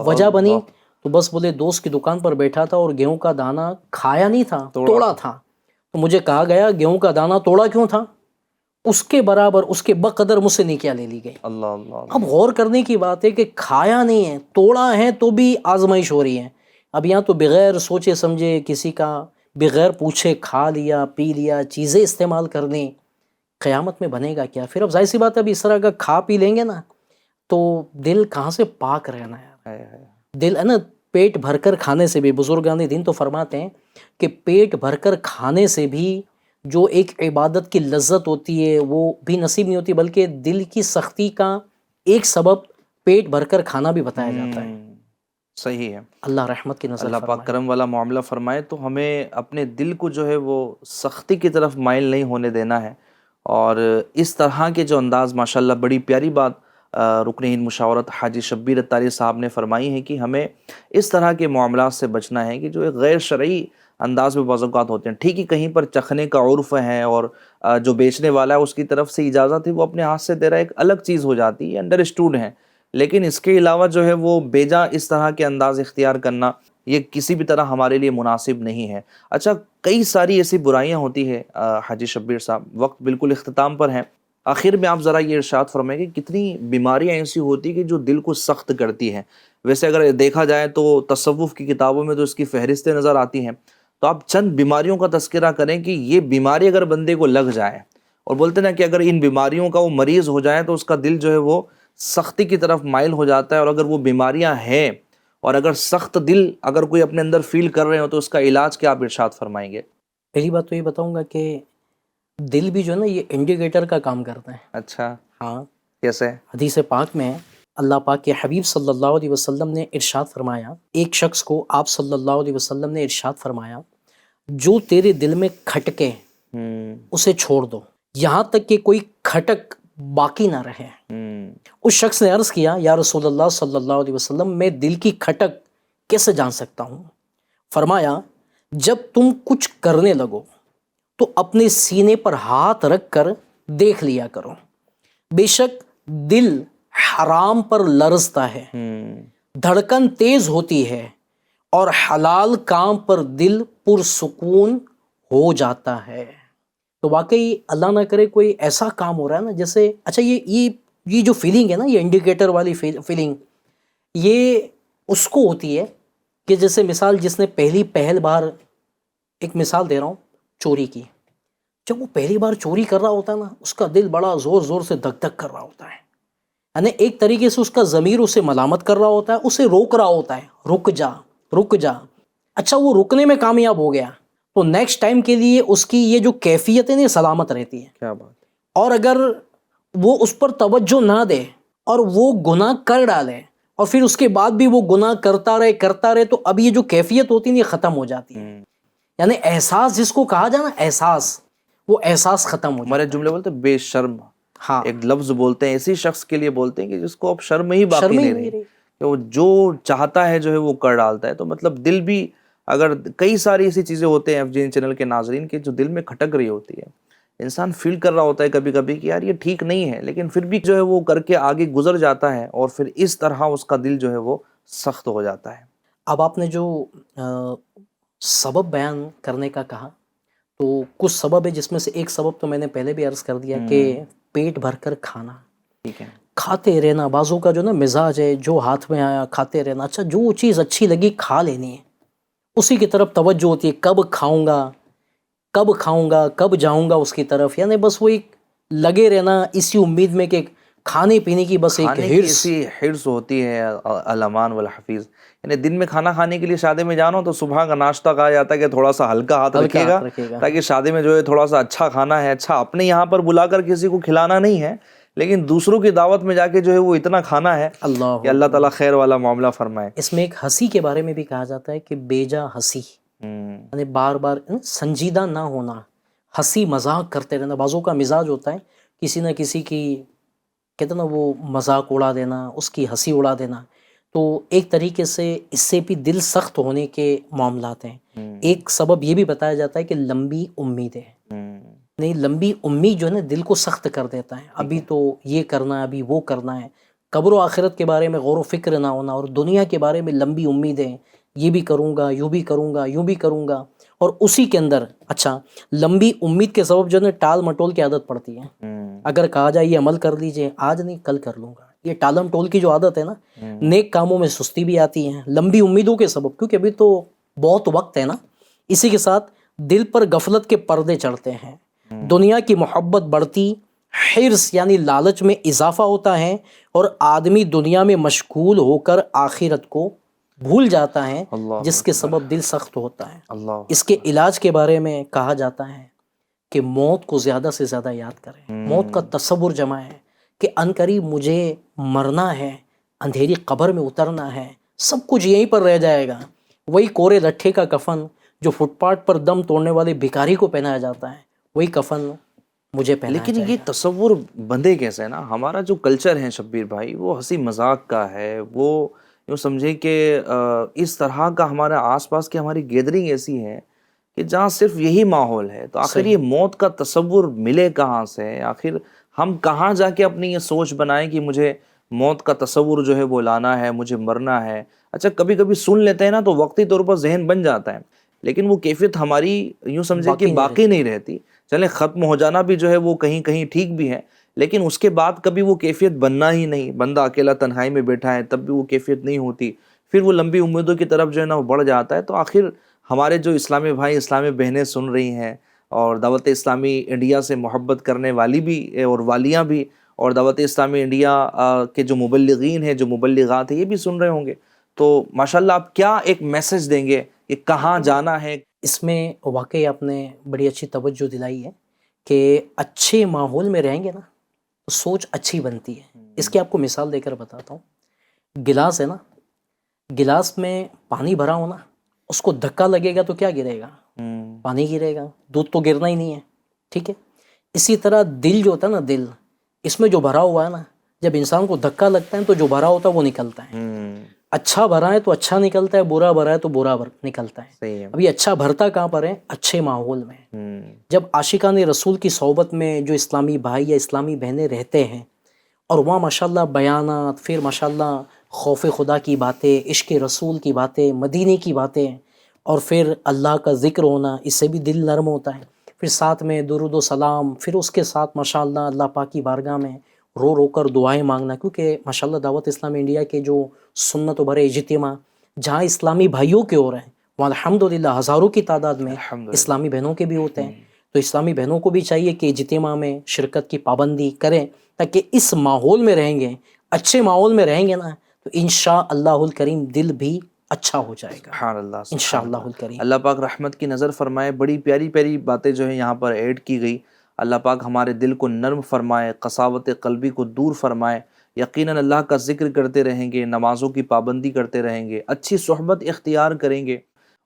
وجہ بنی؟ تو بس بولے دوست کی دکان پر بیٹھا تھا اور گیہوں کا دانہ کھایا نہیں تھا، توڑا تھا۔ تو مجھے کہا گیا گیہوں کا دانہ توڑا کیوں تھا؟ اس کے برابر اس کے بقدر مجھ سے نیکیاں لے لی گئی۔ اب غور کرنے کی بات ہے کہ کھایا نہیں ہے، توڑا ہے تو بھی آزمائش ہو رہی ہے۔ اب یہاں تو بغیر سوچے سمجھے کسی کا بغیر پوچھے کھا لیا پی لیا، چیزیں استعمال کرنی، قیامت میں بنے گا کیا؟ پھر اب ظاہر سی بات ہے اب اس طرح کا کھا پی لیں گے نا تو دل کہاں سے پاک رہنا ہے؟ دل ہے نا پیٹ بھر کر کھانے سے بھی، بزرگان دین تو فرماتے ہیں کہ پیٹ بھر کر کھانے سے بھی جو ایک عبادت کی لذت ہوتی ہے وہ بھی نصیب نہیں ہوتی، بلکہ دل کی سختی کا ایک سبب پیٹ بھر کر کھانا بھی بتایا جاتا ہے۔ صحیح ہے، اللہ رحمت کی نظر اللہ فرمائے، پاک کرم والا معاملہ فرمائے۔ تو ہمیں اپنے دل کو جو ہے وہ سختی کی طرف مائل نہیں ہونے دینا ہے، اور اس طرح کے جو انداز ماشاءاللہ بڑی پیاری بات رکن ہند مشاورت حاجی شبیر اتاری صاحب نے فرمائی ہے کہ ہمیں اس طرح کے معاملات سے بچنا ہے کہ جو ایک غیر شرعی انداز میں بعض اوقات ہوتے ہیں۔ ٹھیک ہی کہیں پر چکھنے کا عرف ہے اور جو بیچنے والا ہے اس کی طرف سے اجازت ہے، وہ اپنے ہاتھ سے دے رہا ہے، ایک الگ چیز ہو جاتی ہے، انڈرسٹوڈ ہے، لیکن اس کے علاوہ جو ہے وہ بیجا اس طرح کے انداز اختیار کرنا یہ کسی بھی طرح ہمارے لیے مناسب نہیں ہے۔ اچھا، کئی ساری ایسی برائیاں ہوتی ہے حاجی شبیر صاحب، وقت بالکل اختتام پر ہیں، آخر میں آپ ذرا یہ ارشاد فرمائیں کہ کتنی بیماریاں ایسی ہوتی کہ جو دل کو سخت کرتی ہیں؟ ویسے اگر دیکھا جائے تو تصوف کی کتابوں میں تو اس کی فہرستیں نظر آتی ہیں، تو آپ چند بیماریوں کا تذکرہ کریں کہ یہ بیماری اگر بندے کو لگ جائے، اور بولتے ہیں نا کہ اگر ان بیماریوں کا وہ مریض ہو جائے تو اس کا دل جو ہے وہ سختی کی طرف مائل ہو جاتا ہے، اور اگر وہ بیماریاں ہیں اور اگر سخت دل اگر کوئی اپنے اندر فیل کر رہے ہو تو اس کا علاج کیا آپ ارشاد فرمائیں گے؟ پہلی بات تو یہ بتاؤں گا کہ دل بھی جو ہے نا یہ انڈیکیٹر کا کام کرتا ہے۔ اچھا، ہاں، کیسے؟ حدیث پاک میں اللہ پاک کے حبیب صلی اللہ علیہ وسلم نے ارشاد فرمایا، ایک شخص کو آپ صلی اللہ علیہ وسلم نے ارشاد فرمایا جو تیرے دل میں کھٹکے اسے چھوڑ دو یہاں تک کہ کوئی کھٹک باقی نہ رہے۔ اس شخص نے عرض کیا یا رسول اللہ صلی اللہ علیہ وسلم میں دل کی کھٹک کیسے جان سکتا ہوں؟ فرمایا جب تم کچھ کرنے لگو تو اپنے سینے پر ہاتھ رکھ کر دیکھ لیا کرو، بے شک دل حرام پر لرزتا ہے، دھڑکن تیز ہوتی ہے، اور حلال کام پر دل پرسکون ہو جاتا ہے۔ تو واقعی اللہ نہ کرے کوئی ایسا کام ہو رہا ہے نا جیسے، اچھا یہ جو فیلنگ ہے نا، یہ انڈیکیٹر والی فیلنگ، یہ اس کو ہوتی ہے کہ جیسے مثال جس نے پہل بار، ایک مثال دے رہا ہوں چوری کی، جب وہ پہلی بار چوری کر رہا ہوتا ہے نا اس کا دل بڑا زور زور سے دھک دھک کر رہا ہوتا ہے، یعنی ایک طریقے سے اس کا ضمیر اسے ملامت کر رہا ہوتا ہے، اسے روک رہا ہوتا ہے، رک جا رک جا۔ اچھا، وہ رکنے میں کامیاب ہو گیا تو نیکسٹ ٹائم کے لیے اس کی یہ جو کیفیت ہے نا سلامت رہتی ہے۔ کیا بات! اور اگر وہ اس پر توجہ نہ دے اور وہ گناہ کر ڈالے اور پھر اس کے بعد بھی وہ گناہ کرتا رہے تو اب یہ جو کیفیت ہوتی ہے یہ ختم ہو جاتی ہے، یعنی احساس جس کو کہا جائے نا احساس، وہ احساس ختم ہو جاتا ہے۔ ہمارے جملے بولتے ہیں بے شرم، ہاں، ایک لفظ بولتے ہیں ایسی شخص کے لیے بولتے ہیں کہ جس کو اب شرم ہی باقی نہیں رہی، کہ وہ جو چاہتا ہے جو ہے وہ کر ڈالتا ہے۔ تو مطلب دل بھی، اگر کئی ساری ایسی چیزیں ہوتے ہیں FGN چینل کے ناظرین کے جو دل میں کھٹک رہی ہوتی ہے، انسان فیل کر رہا ہوتا ہے کبھی کبھی کہ یار یہ ٹھیک نہیں ہے، لیکن پھر بھی جو ہے وہ کر کے آگے گزر جاتا ہے، اور پھر اس طرح اس کا دل جو ہے وہ سخت ہو جاتا ہے۔ اب آپ نے جو سبب بیان کرنے کا کہا تو کچھ سبب ہے، جس میں سے ایک سبب تو میں نے پہلے بھی عرض کر دیا کہ پیٹ بھر کر کھانا، ٹھیک ہے، کھاتے رہنا۔ بعضوں کا جو نا مزاج ہے جو ہاتھ میں آیا کھاتے رہنا، اچھا جو چیز اچھی لگی کھا لینی ہے، اسی کی طرف توجہ ہوتی ہے، کب کھاؤں گا کب جاؤں گا اس کی طرف، یعنی بس وہ ایک لگے رہنا اسی امید میں کہ کھانے پینے کی بس ایک کھانے کی ہرس. ایسی حرص ہوتی ہے الامان والحفیظ. یعنی دن میں کھانا کھانے کے لیے شادی میں جانا تو صبح کا ناشتہ کہا جاتا ہے کہ تھوڑا سا ہلکا ہاتھ رکھیے گا تاکہ شادی میں جو ہے تھوڑا سا اچھا کھانا ہے. اچھا اپنے یہاں پر بلا کر کسی کو کھلانا نہیں ہے لیکن دوسروں کی دعوت میں جا کے جو ہے وہ اتنا کھانا ہے کہ اللہ تعالیٰ خیر والا معاملہ فرمائے. اس میں ایک ہنسی کے بارے میں بھی کہا جاتا ہے کہ بیجا ہنسی، یعنی بار بار سنجیدہ نہ ہونا، ہنسی مذاق کرتے رہنا. بعضوں کا مزاج ہوتا ہے کسی نہ کسی کی کہتے ہیں نا وہ مذاق اڑا دینا، اس کی ہنسی اڑا دینا. تو ایک طریقے سے اس سے بھی دل سخت ہونے کے معاملات ہیں. ایک سبب یہ بھی بتایا جاتا ہے کہ لمبی امیدیں، نہیں لمبی امید جو ہے نا دل کو سخت کر دیتا ہے. ابھی تو یہ کرنا ہے، ابھی وہ کرنا ہے. قبر و آخرت کے بارے میں غور و فکر نہ ہونا اور دنیا کے بارے میں لمبی امیدیں، یہ بھی کروں گا، یوں بھی کروں گا، یوں بھی کروں گا. اور اسی کے اندر اچھا لمبی امید کے سبب جو ہے نا ٹال مٹول کی عادت پڑتی ہے. اگر کہا جائے یہ عمل کر لیجئے، آج نہیں کل کر لوں گا، یہ ٹالم ٹول کی جو عادت ہے نا، نیک کاموں میں سستی بھی آتی ہے لمبی امیدوں کے سبب، کیونکہ ابھی تو بہت وقت ہے نا. اسی کے ساتھ دل پر غفلت کے پردے چڑھتے ہیں، دنیا کی محبت بڑھتی، حرص یعنی لالچ میں اضافہ ہوتا ہے اور آدمی دنیا میں مشغول ہو کر آخرت کو بھول جاتا ہے جس کے سبب دل سخت ہوتا ہے. اس کے علاج کے بارے میں کہا جاتا ہے کہ موت کو زیادہ سے زیادہ یاد کریں. موت کا تصور جمع ہے کہ عنقریب مجھے مرنا ہے، اندھیری قبر میں اترنا ہے، سب کچھ یہیں پر رہ جائے گا. وہی کورے لٹھے کا کفن جو فٹ پاتھ پر دم توڑنے والے بھکاری کو پہنایا جاتا ہے، وہی کفن مجھے پہنایا لیکن جائے یہ گا. تصور بندے کیسے ہیں نا. ہمارا جو کلچر ہے شبیر بھائی وہ ہنسی مذاق کا ہے. وہ یوں سمجھے کہ اس طرح کا ہمارا آس پاس کی ہماری گیدرنگ ایسی ہے کہ جہاں صرف یہی ماحول ہے. تو آخر یہ موت کا تصور ملے کہاں سے؟ آخر ہم کہاں جا کے اپنی یہ سوچ بنائیں کہ مجھے موت کا تصور جو ہے وہ لانا ہے، مجھے مرنا ہے. اچھا کبھی کبھی سن لیتے ہیں نا تو وقتی طور پر ذہن بن جاتا ہے لیکن وہ کیفیت ہماری یوں سمجھے کہ باقی نہیں رہتی. چلیں ختم ہو جانا بھی جو ہے وہ کہیں کہیں ٹھیک بھی ہے لیکن اس کے بعد کبھی وہ کیفیت بننا ہی نہیں. بندہ اکیلا تنہائی میں بیٹھا ہے تب بھی وہ کیفیت نہیں ہوتی، پھر وہ لمبی امیدوں کی طرف جو ہے نا وہ بڑھ جاتا ہے. تو آخر ہمارے جو اسلامی بھائی اسلامی بہنیں سن رہی ہیں اور دعوت اسلامی انڈیا سے محبت کرنے والی بھی اور والیاں بھی اور دعوت اسلامی انڈیا کے جو مبلغین ہیں، جو مبلغات ہیں، یہ بھی سن رہے ہوں گے. تو ماشاءاللہ آپ کیا ایک میسج دیں گے کہ کہاں جانا ہے؟ اس میں واقعی آپ نے بڑی اچھی توجہ دلائی ہے کہ اچھے ماحول میں رہیں گے نا تو سوچ اچھی بنتی ہے. اس کی آپ کو مثال دے کر بتاتا ہوں. گلاس ہے نا، گلاس میں پانی بھرا ہونا، اس کو دھکا لگے گا تو کیا گرے گا؟ پانی گرے گا، دودھ تو گرنا ہی نہیں ہے. ٹھیک ہے، اسی طرح دل جو ہوتا ہے نا، دل اس میں جو بھرا ہوا ہے نا، جب انسان کو دھکا لگتا ہے تو جو بھرا ہوتا ہے وہ نکلتا ہے. اچھا بھرا ہے تو اچھا نکلتا ہے، برا بھرا ہے تو برا نکلتا ہے. اب یہ اچھا بھرتا کہاں پر ہے؟ اچھے ماحول میں. جب عاشقان رسول کی صحبت میں جو اسلامی بھائی یا اسلامی بہنیں رہتے ہیں اور وہاں ماشاءاللہ بیانات، پھر ماشاءاللہ خوف خدا کی باتیں، عشق رسول کی باتیں، مدینے کی باتیں، اور پھر اللہ کا ذکر ہونا، اس سے بھی دل نرم ہوتا ہے. پھر ساتھ میں درود و سلام، پھر اس کے ساتھ ماشاءاللہ اللہ پاک کی بارگاہ میں رو رو کر دعائیں مانگنا. کیونکہ ماشاءاللہ دعوت اسلامی انڈیا کے جو سنت و بھرے اجتماع جہاں اسلامی بھائیوں کے ہو رہے ہیں وہاں الحمدللہ ہزاروں کی تعداد میں اسلامی بہنوں کے بھی ہوتے ہیں. تو اسلامی بہنوں کو بھی چاہیے کہ اجتماع میں شرکت کی پابندی کریں تاکہ اس ماحول میں رہیں گے، اچھے ماحول میں رہیں گے نا تو انشاءاللہ الکریم دل بھی اچھا ہو جائے گا. سبحان اللہ، انشاءاللہ الکریم. اللہ پاک رحمت کی نظر فرمائے. بڑی پیاری پیاری باتیں جو ہیں یہاں پر ایڈ کی گئی. اللہ پاک ہمارے دل کو نرم فرمائے، قساوت قلبی کو دور فرمائے. یقیناً اللہ کا ذکر کرتے رہیں گے، نمازوں کی پابندی کرتے رہیں گے، اچھی صحبت اختیار کریں گے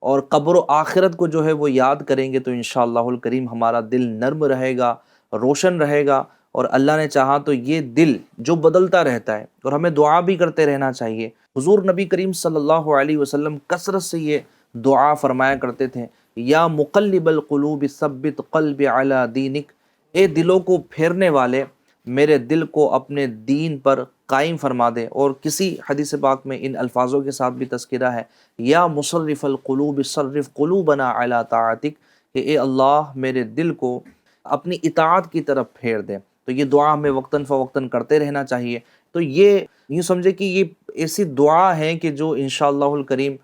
اور قبر و آخرت کو جو ہے وہ یاد کریں گے تو انشاءاللہ الکریم ہمارا دل نرم رہے گا، روشن رہے گا. اور اللہ نے چاہا تو یہ دل جو بدلتا رہتا ہے اور ہمیں دعا بھی کرتے رہنا چاہیے. حضور نبی کریم صلی اللہ علیہ وسلم کثرت سے یہ دعا فرمایا کرتے تھے، یا مقلب القلوب ثبت قلبی علی دینک. اے دلوں کو پھیرنے والے، میرے دل کو اپنے دین پر قائم فرما دے. اور کسی حدیث پاک میں ان الفاظوں کے ساتھ بھی تذکرہ ہے، یا مصرف القلوب صرف قلوبنا علی طاعتک، کہ اے اللہ میرے دل کو اپنی اطاعت کی طرف پھیر دے. تو یہ دعا ہمیں وقتاً فوقتاً کرتے رہنا چاہیے. تو یہ یوں سمجھے کہ یہ ایسی دعا ہے کہ جو انشاءاللہ الکریم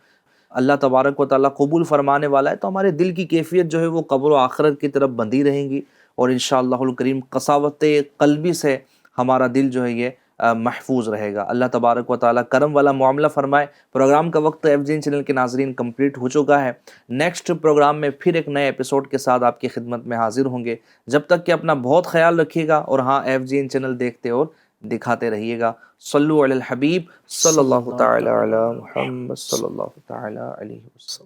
اللہ تبارک و تعالیٰ قبول فرمانے والا ہے. تو ہمارے دل کی کیفیت جو ہے وہ قبر و آخرت کی طرف بندھی رہیں گی اور انشاءاللہ الکریم قساوت قلبی سے ہمارا دل جو ہے یہ محفوظ رہے گا۔ اللہ تبارک و تعالیٰ کرم والا معاملہ فرمائے۔ پروگرام کا وقت FGN چینل کے ناظرین کمپلیٹ ہو چکا ہے۔ نیکسٹ پروگرام میں پھر ایک نئے ایپیسوڈ کے ساتھ آپ کی خدمت میں حاضر ہوں گے۔ جب تک کہ اپنا بہت خیال رکھیے گا، اور ہاں FGN چینل دیکھتے اور دکھاتے رہیے گا۔ صلو علی الحبیب صلی اللہ تعالی علی محمد صلی اللہ تعالی علیہ وسلم۔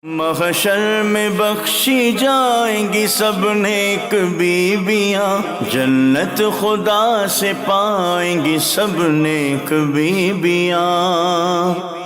محشر میں بخشی جائیں گی سب نیک بیویاں، جنت خدا سے پائیں گی سب نیک بیویاں۔